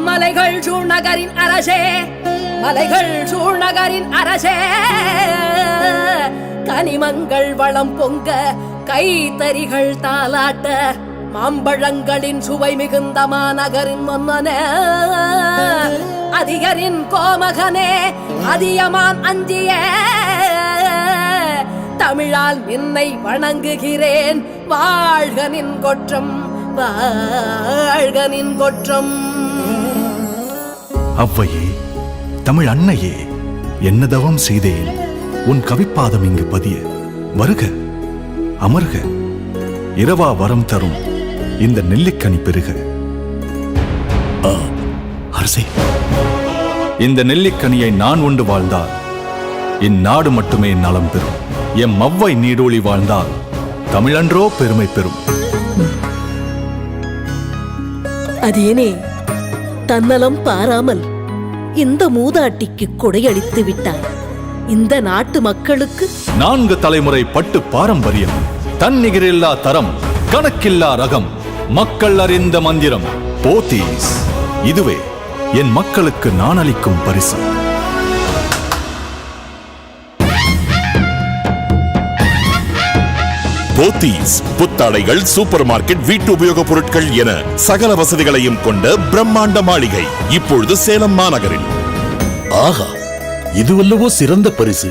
மலைகள் சூழ்நகரின் அரசே, மலைகள் சூழ்நகரின் அரசே, கனிமங்கள் வளம் பொங்க கைத்தறிகள் தாலாட்ட, மாம்பழங்களின் சுவை மிகுந்த மாநகரின் மன்னனே, அதிகரின் கோமகனே, அதியமான் அஞ்சிய தமிழால் நின்னை வணங்குகிறேன். வாழ்க நின் கொற்றம், வாழ்க நின் கொற்றம். அவ்வையே, தமிழ் அன்னையே, என்ன தவம் செய்தேன் உன் கவிப்பாதம் இங்கு பதிய. வருக, அமர்க, இரவா வரம் தரும் இந்த நெல்லிக்கனி பெருக. அரசே, இந்த நெல்லிக்கனியை நான் உண்டு வாழ்ந்தால் இந்நாடு மட்டுமே நலம் பெறும். எம் அவ்வை நீடோழி வாழ்ந்தால் தமிழன்றோ பெருமை பெறும். அதேனே, தன்னலம் பாராமல் இந்த மூதாட்டிக்கு கொடையளித்து விட்டாய். இந்த நாட்டு மக்களுக்கு 4 தலைமுறை பட்டு பாரம்பரியம், தன்னிகரில்லா தரம், கணக்கில்லா ரகம், மக்கள் அறிந்த மந்திரம். போத்தீஸ், இதுவே என் மக்களுக்கு நான் அளிக்கும் பரிசு. போத்தீஸ் புத்தாடைகள், சூப்பர் மார்க்கெட், வீட்டு உபயோகப் பொருட்கள் என சகல வசதிகளையும் கொண்ட பிரம்மாண்ட மாளிகை இப்பொழுது சேலம் மாநகரில். ஆஹா, இதுவல்லவோ சிறந்த பரிசு.